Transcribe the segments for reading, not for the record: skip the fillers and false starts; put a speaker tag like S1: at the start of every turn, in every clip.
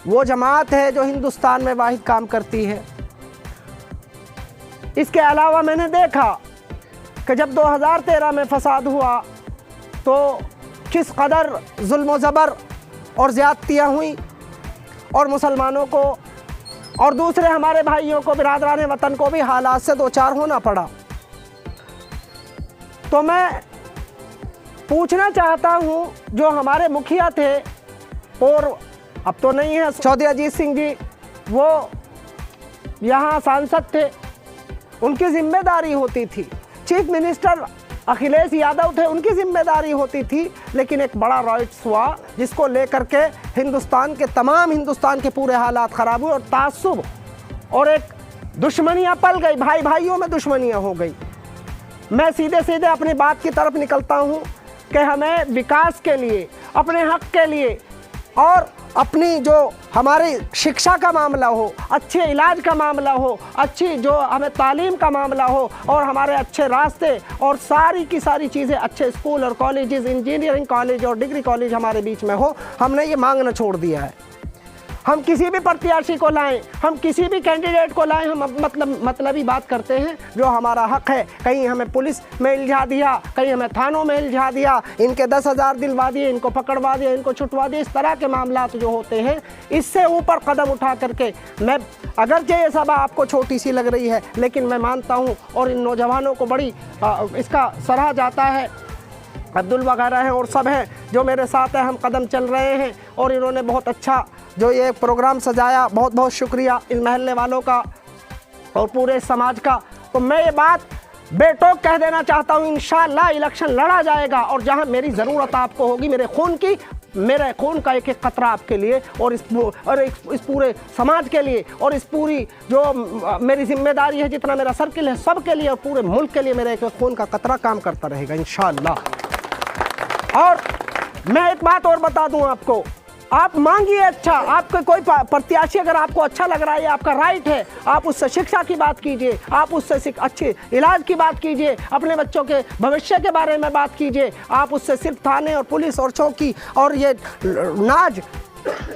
S1: वो जमात है जो हिंदुस्तान में वाहिद काम करती है। इसके अलावा मैंने देखा कि जब 2013 में फसाद हुआ तो किस कदर जुल्म व ज़बर और ज़्यादतियाँ हुई और मुसलमानों को और दूसरे हमारे भाइयों को, बिरादरान वतन को भी हालात से दो चार होना पड़ा। तो मैं पूछना चाहता हूँ, जो हमारे मुखिया थे और अब तो नहीं है, चौधरी अजीत सिंह जी, वो यहाँ सांसद थे, उनकी जिम्मेदारी होती थी। चीफ मिनिस्टर अखिलेश यादव थे, उनकी जिम्मेदारी होती थी। लेकिन एक बड़ा रॉयट्स हुआ जिसको लेकर के हिंदुस्तान के पूरे हालात ख़राब हुए और तासुब और एक दुश्मनियाँ पल गई, भाई भाइयों में दुश्मनियाँ हो गई। मैं सीधे सीधे अपनी बात की तरफ निकलता हूँ कि हमें विकास के लिए, अपने हक के लिए और अपनी जो हमारी शिक्षा का मामला हो, अच्छे इलाज का मामला हो, अच्छी जो हमें तालीम का मामला हो और हमारे अच्छे रास्ते और सारी की सारी चीज़ें, अच्छे स्कूल और कॉलेजेस, इंजीनियरिंग कॉलेज और डिग्री कॉलेज हमारे बीच में हो, हमने ये मांगना छोड़ दिया है। हम किसी भी प्रत्याशी को लाएं, हम किसी भी कैंडिडेट को लाएं, हम मतलबी बात करते हैं। जो हमारा हक है, कहीं हमें पुलिस में उलझा दिया, कहीं हमें थानों में उलझा दिया, इनके 10,000 दिलवा दिए, इनको पकड़वा दिया, इनको छुटवा दिए, इस तरह के मामलात जो होते हैं, इससे ऊपर कदम उठा करके मैं, अगरचे ये सभा आपको छोटी सी लग रही है, लेकिन मैं मानता हूँ और इन नौजवानों को बड़ी इसका सराहा जाता है। अब्दुल वगैरह हैं और सब हैं जो मेरे साथ हैं, हम कदम चल रहे हैं और इन्होंने बहुत अच्छा जो ये प्रोग्राम सजाया, बहुत बहुत शुक्रिया इस महल्ले वालों का और पूरे समाज का। तो मैं ये बात बेटोक कह देना चाहता हूँ, इंशाअल्लाह इलेक्शन लड़ा जाएगा और जहाँ मेरी ज़रूरत आपको होगी, मेरे खून की, मेरे खून का एक एक कतरा आपके लिए और इस पूरे समाज के लिए और इस पूरी जो मेरी जिम्मेदारी है, जितना मेरा सर्किल है, सब के लिए और पूरे मुल्क के लिए मेरा एक खून का कतरा काम करता रहेगा इंशाअल्लाह। और मैं एक बात और बता दूं आपको, आप मांगिए अच्छा, आपके कोई प्रत्याशी अगर आपको अच्छा लग रहा है, आपका राइट है, आप उससे शिक्षा की बात कीजिए, आप उससे अच्छे इलाज की बात कीजिए, अपने बच्चों के भविष्य के बारे में बात कीजिए। आप उससे सिर्फ थाने और पुलिस और चौकी और ये नाज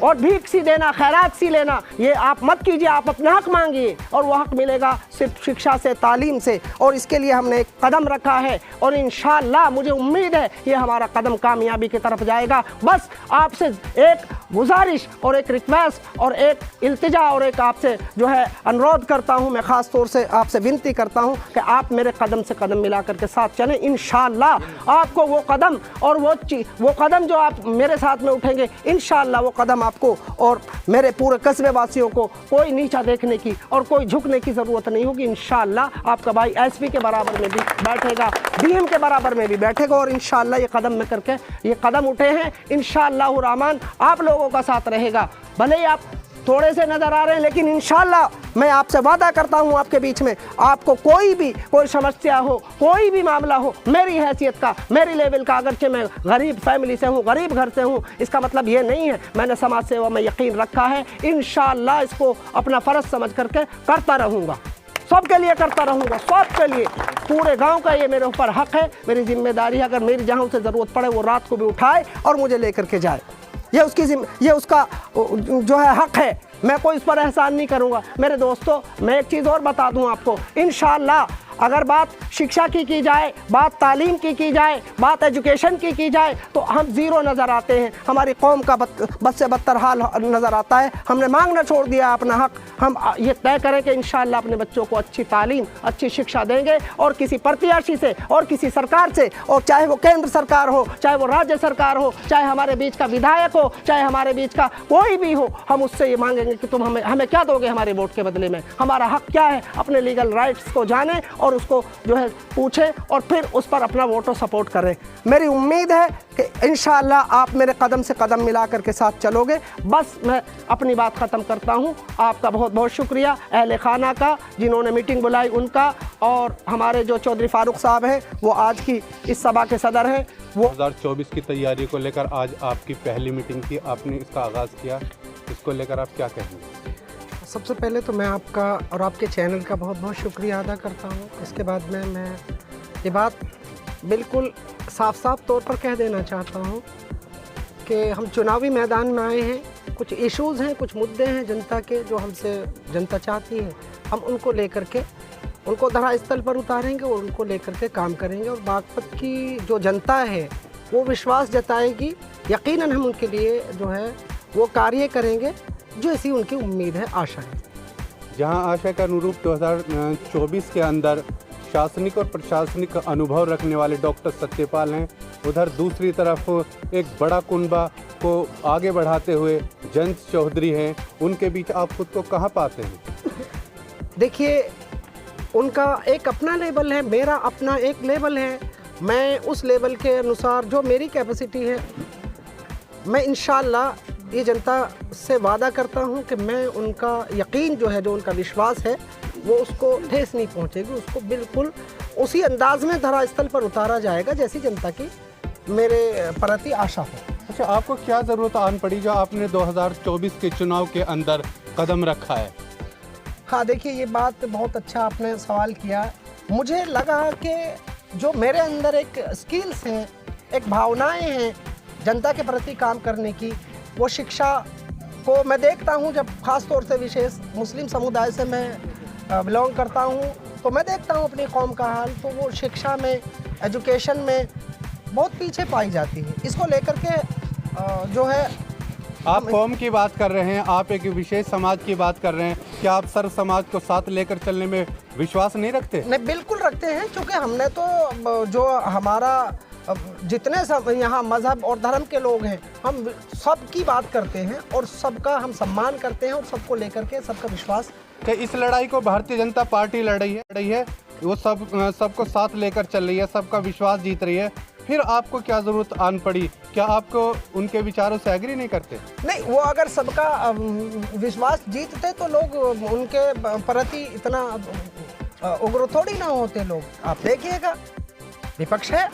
S1: और भीख सी देना, खैरात सी लेना, ये आप मत कीजिए। आप अपना हक मांगिए और वो हक मिलेगा सिर्फ शिक्षा से, तालीम से। और इसके लिए हमने एक कदम रखा है और इंशाअल्लाह मुझे उम्मीद है ये हमारा कदम कामयाबी की तरफ जाएगा। बस आपसे एक गुजारिश और एक रिक्वेस्ट और एक इल्तिजा और एक आपसे जो है अनुरोध करता हूँ, मैं ख़ास तौर से आपसे विनती करता हूँ कि आप मेरे कदम से कदम मिला करके साथ चलें। इंशाअल्लाह आपको वो कदम और वो कदम जो आप मेरे साथ में उठेंगे, इंशाअल्लाह वो कदम आपको और मेरे पूरे कस्बे वासियों को कोई नीचा देखने की और कोई झुकने की ज़रूरत नहीं होगी। इंशाअल्लाह आपका भाई एसपी के बराबर में भी बैठेगा, डीएम के बराबर में भी बैठेगा और इंशाअल्लाह ये कदम में करके ये कदम उठे हैं, इंशाअल्लाह रहमान आप लोगों का साथ रहेगा। भले ही आप थोड़े से नज़र आ रहे हैं, लेकिन इंशाअल्लाह मैं आपसे वादा करता हूं आपके बीच में आपको कोई समस्या हो, कोई भी मामला हो, मेरी हैसियत का, मेरी लेवल का, अगरचे मैं गरीब फैमिली से हूं, गरीब घर से हूं, इसका मतलब ये नहीं है मैंने समाज सेवा में यकीन रखा है। इंशाअल्लाह इसको अपना फ़र्ज समझ करके करता रहूँगा, सबके लिए करता रहूँगा, सबके लिए। पूरे गांव का ये मेरे ऊपर हक है, मेरी जिम्मेदारी है। अगर मेरी जहाँ उसे ज़रूरत पड़े वो रात को भी उठाए और मुझे लेकर के जाए, ये उसका जो है हक है। मैं कोई इस पर एहसान नहीं करूँगा। मेरे दोस्तों, मैं एक चीज़ और बता दूँ आपको, इंशाअल्लाह अगर बात शिक्षा की जाए, बात तालीम की जाए, बात एजुकेशन की जाए, तो हम ज़ीरो नज़र आते हैं। हमारी कौम का बद से बदतर हाल नज़र आता है। हमने मांगना छोड़ दिया अपना हक। हम ये तय करें कि इंशाअल्लाह अपने बच्चों को अच्छी तालीम, अच्छी शिक्षा देंगे और किसी प्रत्याशी से और किसी सरकार से, और चाहे वो केंद्र सरकार हो, चाहे वो राज्य सरकार हो, चाहे हमारे बीच का विधायक हो, चाहे हमारे बीच का कोई भी हो, हम उससे ये मांगेंगे कि तुम हमें क्या दोगे हमारे वोट के बदले में। हमारा हक क्या है, अपने लीगल राइट्स को जाने और उसको जो है पूछे और फिर उस पर अपना वोटो सपोर्ट करें। मेरी उम्मीद है कि इंशाअल्लाह आप मेरे कदम से कदम मिला करके साथ चलोगे। बस मैं अपनी बात ख़त्म करता हूँ। आपका बहुत बहुत शुक्रिया, अहले खाना का जिन्होंने मीटिंग बुलाई उनका, और हमारे जो चौधरी फारूक साहब हैं वो आज की इस सभा के सदर हैं। वो
S2: 2024 की तैयारी को लेकर आज आपकी पहली मीटिंग थी, आपने इसका आगाज़ किया, इसको लेकर आप क्या कहेंगे?
S1: सबसे पहले तो मैं आपका और आपके चैनल का बहुत बहुत शुक्रिया अदा करता हूँ। इसके बाद में मैं ये बात बिल्कुल साफ तौर पर कह देना चाहता हूँ कि हम चुनावी मैदान में आए हैं, कुछ इश्यूज़ हैं, कुछ मुद्दे हैं जनता के जो हमसे जनता चाहती है, हम उनको लेकर के उनको धरास्थल पर उतारेंगे और उनको लेकर के काम करेंगे। और बागपत की जो जनता है वो विश्वास जताएगी, यकीनन हम उनके लिए जो है वो कार्य करेंगे जो ऐसी उनकी उम्मीद है, आशा है।
S2: जहां आशा के अनुरूप 2024 के अंदर शासनिक और प्रशासनिक अनुभव रखने वाले डॉक्टर सत्यपाल हैं, उधर दूसरी तरफ एक बड़ा कुनबा को आगे बढ़ाते हुए जयंत चौधरी हैं, उनके बीच आप खुद को कहां पाते हैं?
S1: देखिए, उनका एक अपना लेवल है, मेरा अपना एक लेवल है। मैं उस लेवल के अनुसार जो मेरी कैपेसिटी है, मैं इंशाअल्लाह ये जनता से वादा करता हूँ कि मैं उनका यकीन जो है, जो उनका विश्वास है, वो उसको ठेस नहीं पहुँचेगी, उसको बिल्कुल उसी अंदाज में धरास्थल पर उतारा जाएगा जैसी जनता की मेरे प्रति आशा हो।
S2: अच्छा, आपको क्या ज़रूरत आन पड़ी जो आपने 2024 के चुनाव के अंदर कदम रखा है?
S1: हाँ, देखिए, ये बात बहुत अच्छा आपने सवाल किया। मुझे लगा कि जो मेरे अंदर एक स्किल्स हैं, एक भावनाएं हैं जनता के प्रति काम करने की, वो शिक्षा को मैं देखता हूँ, जब ख़ास तौर से विशेष मुस्लिम समुदाय से मैं बिलोंग करता हूँ, तो मैं देखता हूँ अपनी कौम का हाल, तो वो शिक्षा में, एजुकेशन में बहुत पीछे पाई जाती है। इसको लेकर के जो है,
S2: आप कौम की बात कर रहे हैं, आप एक विशेष समाज की बात कर रहे हैं, क्या आप सर्व समाज को साथ लेकर चलने में विश्वास नहीं रखते?
S1: नहीं, बिल्कुल रखते हैं, क्योंकि हमने तो जो हमारा जितने सब यहाँ मज़हब और धर्म के लोग हैं, हम सबकी बात करते हैं और सबका हम सम्मान करते हैं और सबको लेकर के सबका विश्वास।
S2: कि इस लड़ाई को भारतीय जनता पार्टी लड़ रही है, वो सबको साथ लेकर चल रही है, सबका विश्वास जीत रही है, फिर आपको क्या ज़रूरत आन पड़ी? क्या आपको उनके विचारों से एग्री नहीं करते?
S1: नहीं, वो अगर सबका विश्वास जीतते तो लोग उनके प्रति इतना उग्र थोड़ी ना होते लोग। आप देखिएगा, विपक्ष है।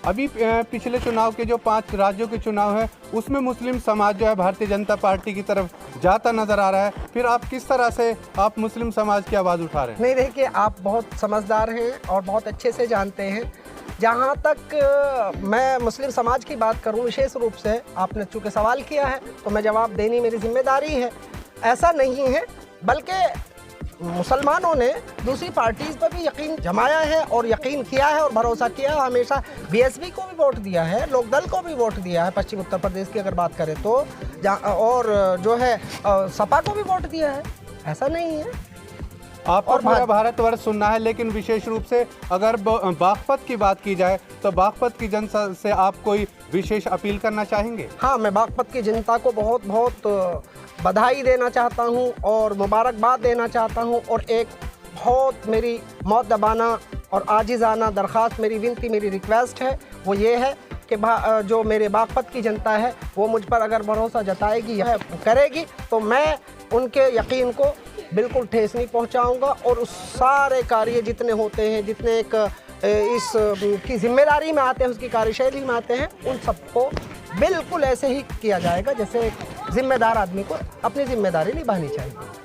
S2: अभी पिछले चुनाव के जो 5 राज्यों के चुनाव है, उसमें मुस्लिम समाज जो है भारतीय जनता पार्टी की तरफ जाता नज़र आ रहा है, फिर आप किस तरह से आप मुस्लिम समाज की आवाज़ उठा रहे हैं?
S1: नहीं, देखिए, आप बहुत समझदार हैं और बहुत अच्छे से जानते हैं। जहाँ तक मैं मुस्लिम समाज की बात करूँ, विशेष रूप से आपने चूँकि सवाल किया है तो मैं जवाब देनी मेरी जिम्मेदारी है। ऐसा नहीं है, बल्कि मुसलमानों ने दूसरी पार्टीज़ पर भी यकीन जमाया है और यकीन किया है और भरोसा किया है। हमेशा बीएसपी को भी वोट दिया है, लोकदल को भी वोट दिया है, पश्चिम उत्तर प्रदेश की अगर बात करें तो, और जो है सपा को भी वोट दिया है। ऐसा नहीं है।
S2: आपको पूरा भारतवर्ष सुनना है, लेकिन विशेष रूप से अगर बागपत की बात की जाए तो बागपत की जनता से आप कोई विशेष अपील करना चाहेंगे?
S1: हाँ, मैं बागपत की जनता को बहुत बहुत बधाई देना चाहता हूँ और मुबारकबाद देना चाहता हूँ। और एक बहुत मेरी मुअद्दबाना और आजिज़ाना दरख्वास्त, मेरी विनती, मेरी रिक्वेस्ट है, वो ये है कि जो मेरे बागपत की जनता है वो मुझ पर अगर भरोसा जताएगी या करेगी तो मैं उनके यकीन को बिल्कुल ठेस नहीं पहुंचाऊंगा और उस सारे कार्य जितने होते हैं, जितने एक इस की जिम्मेदारी में आते हैं, उसकी कार्यशैली में आते हैं, उन सबको बिल्कुल ऐसे ही किया जाएगा जैसे एक जिम्मेदार आदमी को अपनी जिम्मेदारी निभानी चाहिए।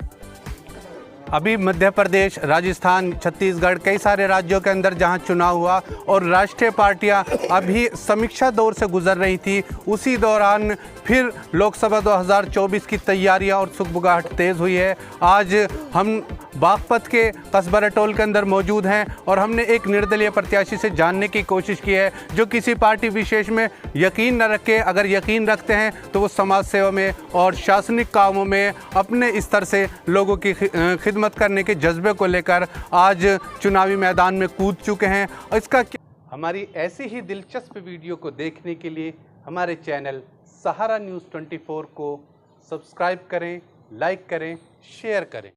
S2: अभी मध्य प्रदेश, राजस्थान, छत्तीसगढ़, कई सारे राज्यों के अंदर जहां चुनाव हुआ और राष्ट्रीय पार्टियां अभी समीक्षा दौर से गुजर रही थी, उसी दौरान फिर लोकसभा 2024 की तैयारियां और सुगबुगाहट तेज़ हुई है। आज हम बागपत के कस्बा रटोल के अंदर मौजूद हैं और हमने एक निर्दलीय प्रत्याशी से जानने की कोशिश की है जो किसी पार्टी विशेष में यकीन न रखे, अगर यकीन रखते हैं तो वो समाज सेवा में और शासनिक कामों में अपने स्तर से लोगों की खिदमत करने के जज्बे को लेकर आज चुनावी मैदान में कूद चुके हैं। इसका हमारी ऐसी ही दिलचस्प वीडियो को देखने के लिए हमारे चैनल सहारा न्यूज़ 24 को सब्सक्राइब करें, लाइक करें, शेयर करें।